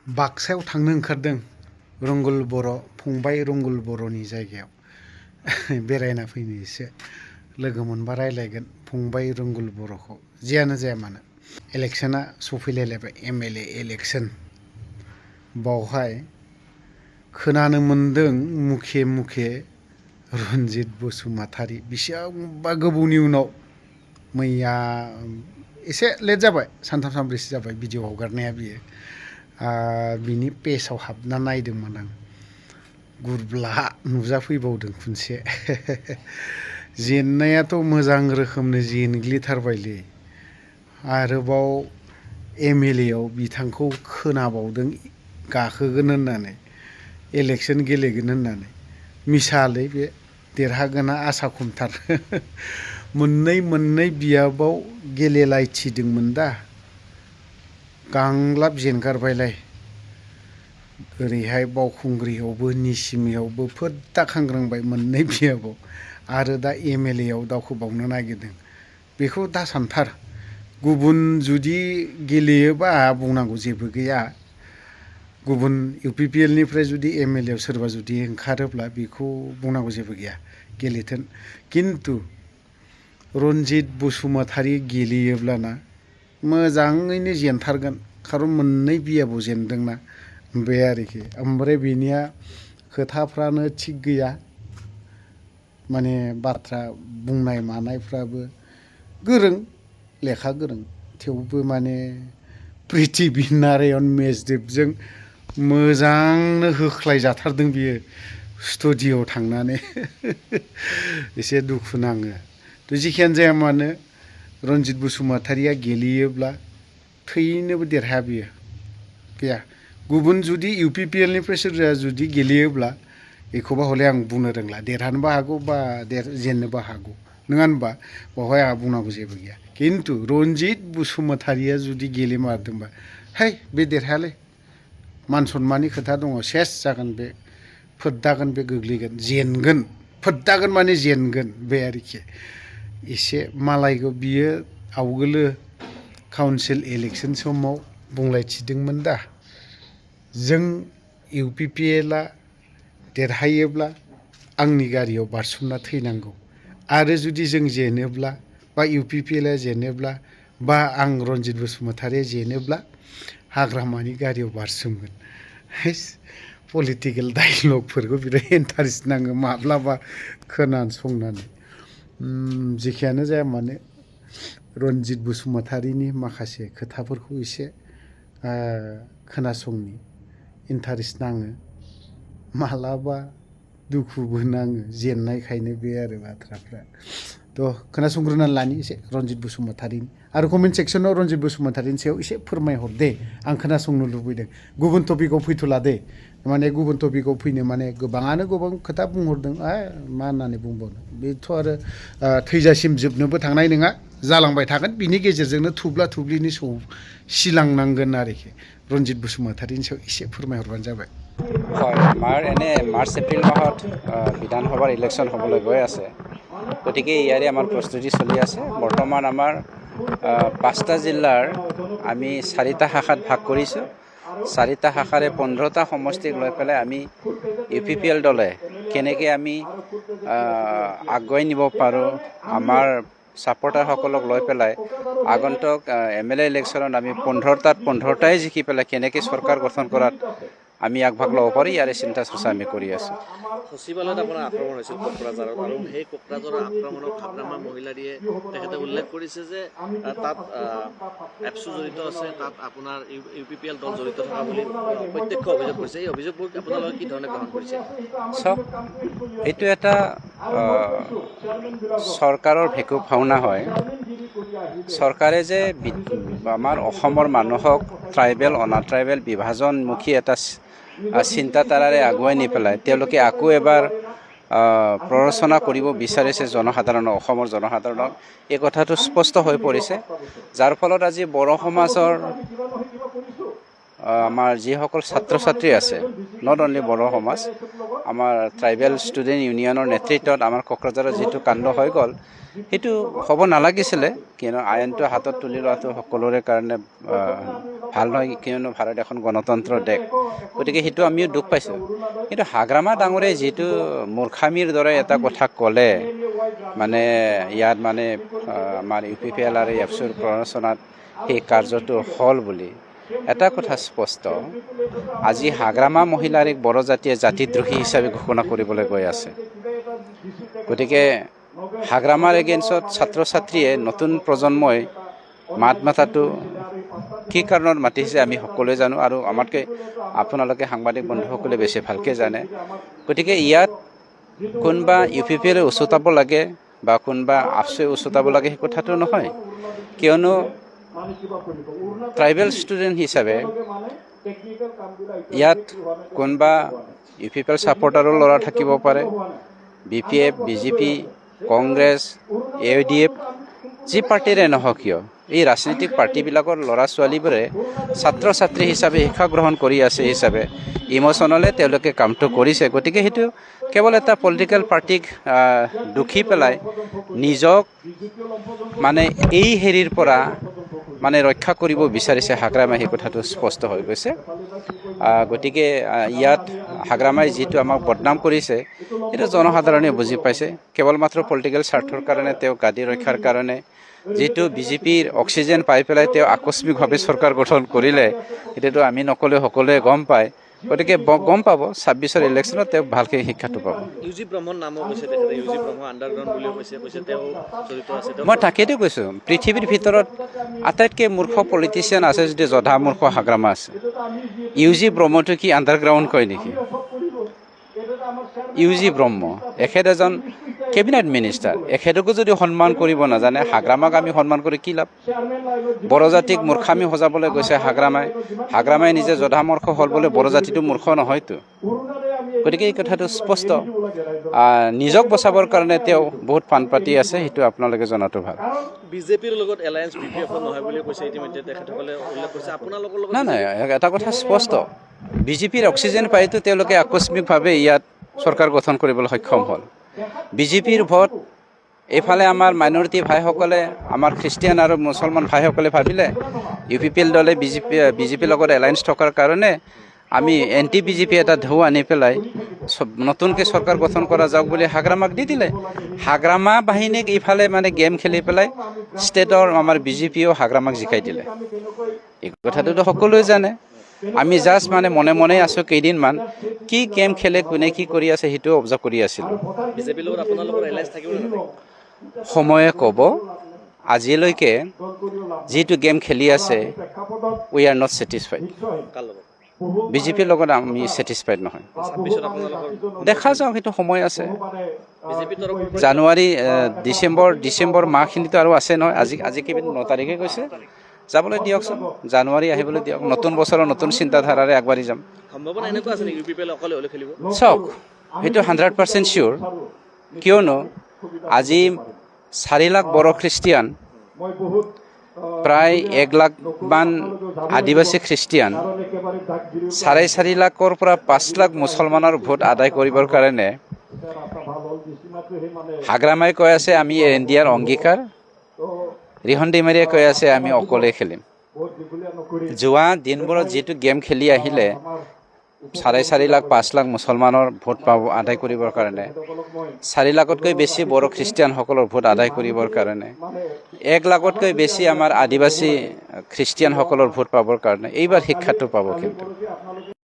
बाक्सायाव थांनो ओंखारदों रंगुल बर' फंबाय रंगुल बर'नि जायगायाव बेरायना फैनो एसे लोगो मोनबा रायलायगोन फंबाय रंगुल बर'खौ जियानो जाया मानो इलेक्शना सफैलायलायबाय एमएलए इलेक्शन बावहाय खोनानो मोन्दों मुखे मुखे रन्जित बसुमतारी बेसेबांबा गोबावनि उनाव मैया एसे लेट जाबाय सानथाम सानब्रैसो जाबाय भिडिअ हगारनाया बियो बिनि पेजाव हाबना नायदोंमोन आं गुरब्ला नुजाफैबावदों खनसे जेननायाथ' मोजां रोखोमनो जेनग्लिथारबायलै आरोबाव एमएलए आव बिथांखौ खोनाबावदों गाखोगोन होननानै इलेक्शन गेलेगोन होननानै मिसालै बे देरहागोना आसा खमथार मोननै बियाबाव गेलेलायथिदोंमोन दा गांलाब जेनगारबायलाय ओरैहाय बावखुंग्रियावबो निसिमायावबो फोद्दा खांग्रांबाय मोननै बियाबाव आरो दा एमएलए आव दावखोबावनो नागिरदों बेखौ दा सानथार गुबुन जुदि गेलेयोबा बुंनांगौ जेबो गैया गुबुन इउपिपिएल निफ्राय जुदि एमएलए आव सोरबा जुदि ओंखारोब्ला बेखौ बुंनांगौ जेबो गैया गेलेथों किन्तु रन्जित बसुमतारी गेलेयोब्लाना मोजाङैनो जेनथारगोन खारन मोननै बियाबाव जेनदोंना बे आरोखि ओमफ्राय बेनिया खोथाफ्रानो थिग गैया माने बाथ्रा बुंनाय मानायफ्राबो गोरों लेखा गोरों थेवबो माने प्रिथिबि नारायण मेसदेबजों मोजांनो होख्लाय जाथारदों बियो स्टुडिअ'आव थांनानै एसे दुखु नाङो थ' जिखियानो जाया मानो रन्जित बसुमतारीया गेलेयोब्ला थैनोबो देरहाया बियो गैया गुबुन जुदि इउपिपिएल निफ्राय सोरबा जुदि गेलेयोब्ला एखौबा हले आं बुंनो रोंला देरहानोबो हागौ बा जेननोबो हागौ नङा होनबा बेवहाय आंहा बुंनांगौ जेबो गैया किन्तु रन्जित बसुमतारीया जुदि गेलेमारदोंबा है बे देरहायालै मान सनमाननि खोथा दङ सेस जागोन बे फोद्दागोन बे गोग्लैगोन जेनगोन फोद्दागोन माने जेनगोन बे आरोखि एसे मालायखौ बियो आवगोलो काउन्सिल इलेक्शन समाव बुंलायथिदोंमोन दा जों इउपिपिएलआ देरहायोब्ला आंनि गारियाव बारसोमना थैनांगौ आरो जुदि जों जेनोब्ला बा इउपिपिएलआ जेनोब्ला बा आं रन्जित बसुमतारीया जेनोब्ला हाग्रामानि गारियाव बारसोमगोन पलिटिकेल डाइलगफोरखौ बिराद इन्टारेस्ट नाङो माब्लाबा खोनासंनानै जेखियानो जाया मानो रन्जित बसुमतारीनि माखासे खोथाफोरखौ एसे खोनासंनि इन्टारेस्ट नाङो मालाबा दुखुबो नाङो जेननायखायनो बे आरो बाथ्राफ्रा थ' खोनासंग्रोनानै लानि एसे रन्जित बसुमतारीनि आरो कमेन्ट सेक्सनाव रन्जित बसुमतारीनि सायाव एसे फोरमायहर दे आं खोनासंनो लुबैदों गुबुन टपिकआव फैथ'ला दे माने गुबुन टपिकआव फैनो माने गोबाङानो गोबां खोथा बुंहरदों मा होननानै बुंबावनो बेथ' आरो थैजासिम जोबनोबो थांनाय नङा जालांबाय थागोन बिनि गेजेरजोंनो थुब्ला थुब्लिनि सिलांनांगोन आरोखि रन्जित बसुमतारीनि सायाव एसे फोरमायहरबानो जाबाय হয় আমাৰ এনে মাৰ্চ এপ্ৰিল মাহত বিধানসভাৰ ইলেকশ্যন হ'বলৈ গৈ আছে গতিকে ইয়াৰে আমাৰ প্ৰস্তুতি চলি আছে বৰ্তমান আমাৰ 5টা জিলাৰ আমি 4টা শাখাত ভাগ কৰিছোঁ 4টা শাখাৰে 15টা সমষ্টিক লৈ পেলাই আমি ইউপিপিএল দলে কেনেকৈ আমি আগুৱাই নিব পাৰোঁ আমাৰ ছাপৰ্টাৰসকলক লৈ পেলাই আগন্তুক এমএলএ ইলেকশ্যনত আমি 15টাত 15টাই জিকি পেলাই কেনেকৈ চৰকাৰ গঠন কৰাত আমি আগভাগ ল'ব পাৰি ইয়াৰে চিন্তা চৰ্চা আমি কৰি আছোঁ সচিবালয়ত আপোনাৰ আক্ৰমণ হৈছিল কোকৰাঝাৰত আৰু সেই কোকৰাঝাৰৰ আক্ৰমণত খাবনামা মহিলাৰীয়ে তেখেতে উল্লেখ কৰিছে যে তাত এপছু জড়িত আছে তাত আপোনাৰ ইউপিপিএল দল জড়িত থকা বুলি প্ৰত্যক্ষ অভিযোগ কৰিছে এই অভিযোগবোৰ আপোনালোকে কি ধৰণে গ্ৰহণ কৰিছে চাওক এইটো এটা চৰকাৰৰ ভেকু ভাওনা হয় চৰকাৰে যে আমাৰ অসমৰ মানুহক ট্ৰাইবেল অনাট্ৰাইবেল বিভাজনমুখী এটা চিন্তাধাৰাৰে আগুৱাই নি পেলাই তেওঁলোকে আকৌ এবাৰ প্ৰৰচনা কৰিব বিচাৰিছে জনসাধাৰণক অসমৰ জনসাধাৰণক এই কথাটো স্পষ্ট হৈ পৰিছে যাৰ ফলত আজি বড়ো সমাজৰ আমাৰ যিসকল ছাত্ৰ ছাত্ৰী আছে নট অনলি বড়ো সমাজ আমাৰ ট্ৰাইবেল ষ্টুডেণ্ট ইউনিয়নৰ নেতৃত্বত আমাৰ কোকৰাঝাৰৰ যিটো কাণ্ড হৈ গ'ল সেইটো হ'ব নালাগিছিলে, কিয়নো আইনটো হাতত তুলি লোৱাটো সকলোৰে কাৰণে ভাল নহয়, কিয়নো ভাৰত এখন গণতন্ত্ৰ দেশ, গতিকে সেইটো আমিও দুখ পাইছোঁ। কিন্তু হাগ্ৰামা ডাঙৰে যিটো মূৰ্খামিৰ দৰে এটা কথা ক'লে, মানে ইয়াত মানে আমাৰ UPPL আৰু এপছুৰ প্ৰৰোচনাত সেই কাৰ্যটো হ'ল বুলি এটা কথা স্পষ্ট, আজি হাগ্ৰামা মহিলাৰ এক বড়ো জাতিয়ে জাতিদ্ৰোহী হিচাপে ঘোষণা কৰিবলৈ গৈ আছে। গতিকে হাগ্ৰামাৰ এগেইনষ্টত ছাত্ৰ ছাত্ৰীয়ে নতুন প্ৰজন্মই মাত মাতাটো কি কাৰণত মাতিছে আমি সকলোৱে জানো, আৰু আমাতকৈ আপোনালোকে সাংবাদিক বন্ধুসকলে বেছি ভালকৈ জানে। গতিকে ইয়াত কোনোবা UPPL উচতাব লাগে বা কোনোবা আপচুৱে উচতাব লাগে সেই কথাটো নহয়, কিয়নো ট্ৰাইবেল ষ্টুডেণ্ট হিচাপে ইয়াত কোনোবা UPPL ছাপৰ্টাৰো ল'ৰা থাকিব পাৰে, BPF, BJP, কংগ্ৰেছ, AIDF, যি পাৰ্টিৰে নহওক কিয়, এই ৰাজনৈতিক পাৰ্টিবিলাকৰ ল'ৰা ছোৱালীবোৰে ছাত্ৰ ছাত্ৰী হিচাপে শিক্ষা গ্ৰহণ কৰি আছে হিচাপে ইম'চনেলে তেওঁলোকে কামটো কৰিছে। গতিকে সেইটো কেৱল এটা পলিটিকেল পাৰ্টিক দুখী পেলাই নিজক মানে এই হেৰিৰ পৰা মানে ৰক্ষা কৰিব বিচাৰিছে হাগ্ৰামাই, সেই কথাটো স্পষ্ট হৈ গৈছে। গতিকে ইয়াত হাগ্ৰামাই যিটো আমাক বদনাম কৰিছে সেইটো জনসাধাৰণে বুজি পাইছে। কেৱল মাত্ৰ পলিটিকেল স্বাৰ্থৰ কাৰণে তেওঁ গাদী ৰক্ষাৰ কাৰণে যিটো BJPৰ অক্সিজেন পাই পেলাই তেওঁ আকস্মিকভাৱে চৰকাৰ গঠন কৰিলে, এতিয়াতো আমি নক'লে সকলোৱে গম পায়। গতিকে গম পাব 26ৰ ইলেকশ্যনত তেওঁ ভালকৈ শিক্ষাটো পাব। UG ব্ৰহ্মণ নামো কৈছে তেখেতে, UG ব্ৰহ্ম আণ্ডাৰগ্ৰাউণ্ড বুলিও কৈছে তেওঁ জড়িত আছে। মই তাকেইতো কৈছোঁ, পৃথিৱীৰ ভিতৰত আটাইতকৈ মূৰ্খ পলিটিচিয়ান আছে যদি জধা মূৰ্খ হাগ্ৰামা আছে। UG ব্ৰহ্মটো কি আণ্ডাৰগ্ৰাউণ্ড কয় নেকি? UG ব্ৰহ্ম এখেত এজন কেবিনেট মিনিষ্টাৰ, এখেতকো যদি সন্মান কৰিব নাজানে, হাগ্ৰামাক আমি সন্মান কৰি কি লাভ? বড়ো জাতিক মূৰ্খামি সজাবলৈ গৈছে হাগ্ৰামাই নিজে জধা মূৰ্খ হ'ল বোলে বড়ো জাতিটো মূৰ্খ নহয়তো। গতিকে এই কথাটো স্পষ্ট, নিজক বচাবৰ কাৰণে তেওঁ বহুত ফান পাতি আছে, সেইটো আপোনালোকে জনাটো ভাল। BJPৰ লগত এলায়েন্স BPF নহয় বুলি কৈছে ইতিমধ্যে তেখেতসকলে উল্লেখ কৰিছে, আপোনালোকৰ লগত নাই এটা কথা স্পষ্ট, BJPৰ অক্সিজেন পাইতো তেওঁলোকে আকস্মিকভাৱে ইয়াত চৰকাৰ গঠন কৰিবলৈ সক্ষম হ'ল। BJPৰ ভোট এইফালে আমাৰ মাইনৰিটি ভাইসকলে, আমাৰ খ্ৰীষ্টিয়ান আৰু মুছলমান ভাইসকলে ভাবিলে UPPL দলে BJPৰ লগত এলায়েন্স থকাৰ কাৰণে আমি এণ্টি BJP এটা ঢৌ আনি পেলাই নতুনকৈ চৰকাৰ গঠন কৰা যাওক বুলি হাগ্ৰামাক দি দিলে। হাগ্ৰামা বাহিনীক ইফালে মানে গেম খেলি পেলাই ষ্টেটৰ আমাৰ BJPও হাগ্ৰামাক জিকাই দিলে। এই কথাটোতো সকলোৱে জানে। আমি জাষ্ট মানে মনে মনে আছোঁ কেইদিনমান, কি গেম খেলে কোনে কি কৰি আছে সেইটো অবজাৰ্ভ কৰি আছিলোঁ। BJPৰ লগত আপোনালোকৰ এলায়েন্স থাকিব নে নাথাকিব? সময়ে ক'ব। আজিলৈকে যিটো গেম খেলি আছে উই আৰ নট ছেটিছফাইড। কাৰ লগত? BJPৰ লগত আমি ছেটিছফাইড নহয়। 26ত আপোনালোকৰ দেখা যাওক, সেইটো সময় আছে। BJPৰ তৰফৰ জানুৱাৰী ডিচেম্বৰ মাহখিনিতো আৰু আছে নহয়। আজি কেইদিন 9 তাৰিখে কৈছে, যাবলৈ দিয়কচোন, জানুৱাৰী আহিবলৈ দিয়ক, নতুন বছৰৰ নতুন চিন্তাধাৰাৰে আগবাঢ়ি যাম। সম্ভাৱনা এনেকুৱা আছে নেকি UPPL অকলে হ'লে খেলিব? চাওক, সেইটো 100% চিয়'ৰ, কিয়নো আজি 4 লাখ বড়ো খ্ৰীষ্টিয়ান, প্ৰায় 1 লাখমান আদিবাসী খ্ৰীষ্টিয়ান, 4.5 লাখৰ পৰা 5 লাখ মুছলমানৰ ভোট আদায় কৰিবৰ কাৰণে হাগ্ৰামাই কৈ আছে আমি ইণ্ডিয়াৰ অংগীকাৰ, ৰিহন ডিমাৰীয়ে কৈ আছে আমি অকলে খেলিম। যোৱা দিনবোৰত যিটো গেম খেলি আহিলে 4.5 লাখ 5 লাখ মুছলমানৰ ভোট পাব আদায় কৰিবৰ কাৰণে, 4 লাখতকৈ বেছি বড়ো খ্ৰীষ্টিয়ানসকলৰ ভোট আদায় কৰিবৰ কাৰণে, 1 লাখতকৈ বেছি আমাৰ আদিবাসী খ্ৰীষ্টিয়ানসকলৰ ভোট পাবৰ কাৰণে এইবাৰ শিক্ষাটো পাব। কিন্তু